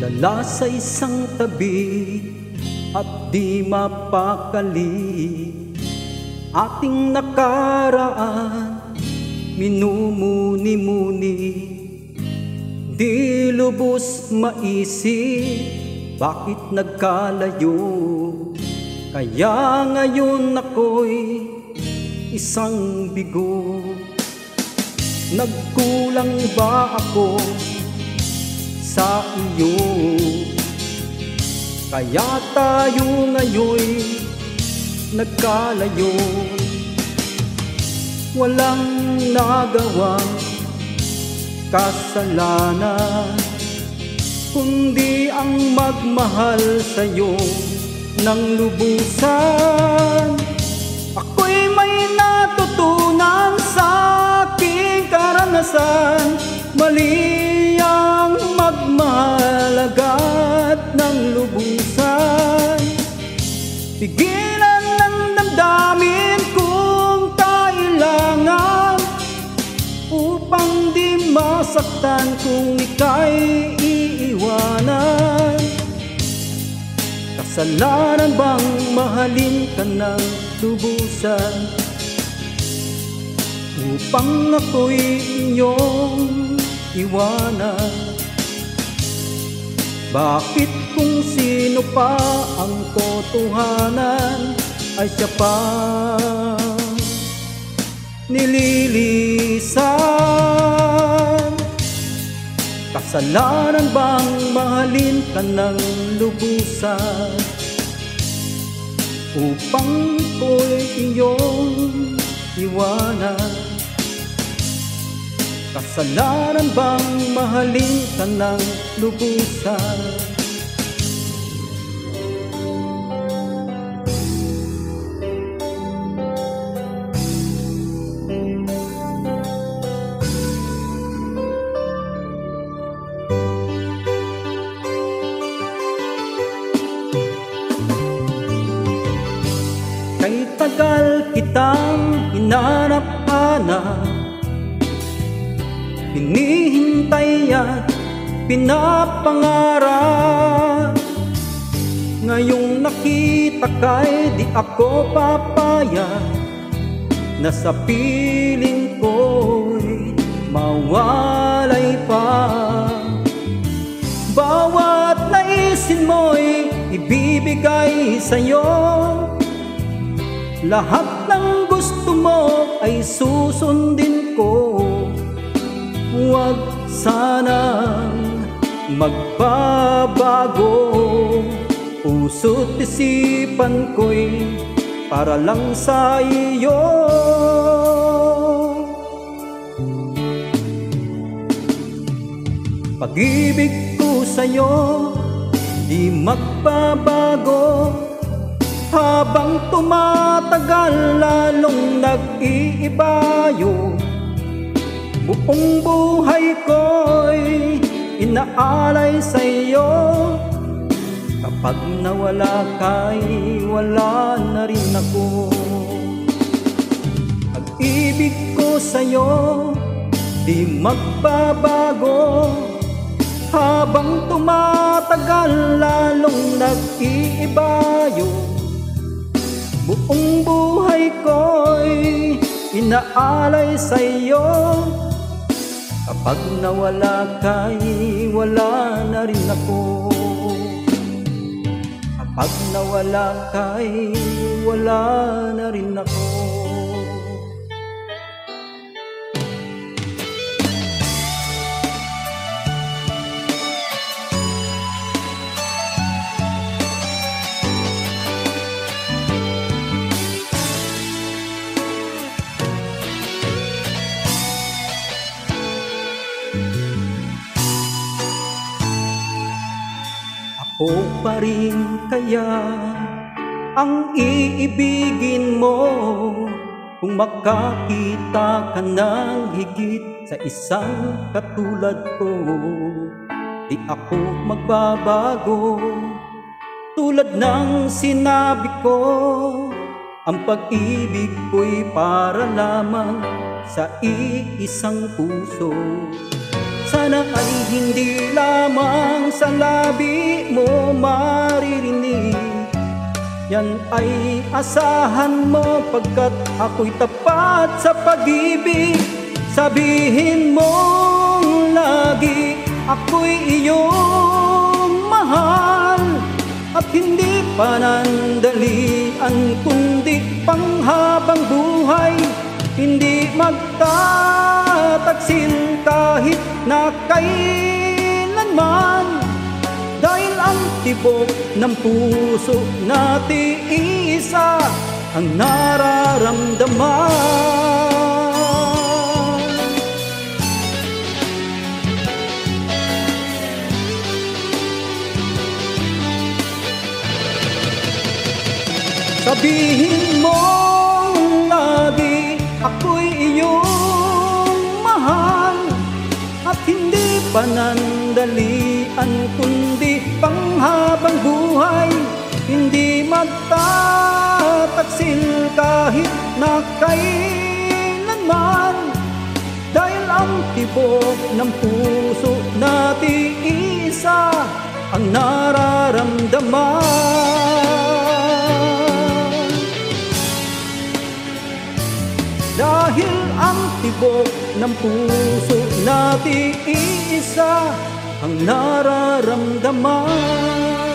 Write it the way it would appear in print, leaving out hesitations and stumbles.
Dala sa isang tabi at di mapakali, ating nakaraan minumuni-muni. Di lubos maisip bakit nagkalayo, kaya ngayon ako'y isang bigo. Nagkulang ba ako sa iyo? Kaya tayo ngayon'y nagkalayo. Walang nagawang kasalanan, kundi ang magmahal sa'yo ng lubusan. Ako'y may natutunan sa aking karanasan, mali ang magmahal agad ng lubusan. Pigilan ng damdamin kung kailangan, upang di masaktan kung ika'y iiwanan. Kasalanan bang mahalin ka ng lubusan, upang ako'y iyong iwanan? Bakit kung sino pa ang totohanan ay siya pa nililisan? Kasalanan bang mahalin ka ng lubusan, upang ko'y iyong iwanan? Kasalanan bang mahalin ka ng lubusan? Kay tagal kitang hinanap-hanap, hinihintay at pinapangarap. Ngayong nakita ka'y di ako papayag na sa piling ko'y mawalay pa. Bawat naisin mo'y ibibigay sa'yo, lahat ng gusto mo ay susundin ko. Huwag sanang magbabago, puso't isipan ko'y para lang sa iyo. Pag-ibig ko sa'yo di magbabago, habang tumatagal lalong nag-iibayo. Buong buhay ko'y inaalay sa'yo, kapag nawala ka'y wala na rin ako. Pag-ibig ko sa'yo di magbabago, habang tumatagal lalong nag-iibayo. Buong buhay ko'y inaalay sa'yo, kapag nawala ka'y wala na rin ako. Kapag nawala ka'y wala na rin ako. O pa rin kaya ang iibigin mo, kung makakita ka ng higit sa isang katulad ko? Di ako magbabago, tulad ng sinabi ko, ang pag-ibig ko'y para lamang sa iisang puso. Sana ay hindi lamang sa labi mo maririnig, yan ay asahan mo pagkat ako'y tapat sa pag-ibig. Sabihin mong lagi ako'y iyong mahal, at hindi panandalian kundi panghabang buhay. Hindi magtataksil kahit na kailanman, dahil ang tibok ng puso natin isa ang nararamdaman. Sabihin mong lagi ako'y iyong mahal, at hindi panandalian kundi panghabang buhay. Hindi magtataksil kahit na kailanman, dahil ang tibok ng puso natin isa ang nararamdaman. Dahil ang tibok ng puso natin isa ang nararamdaman.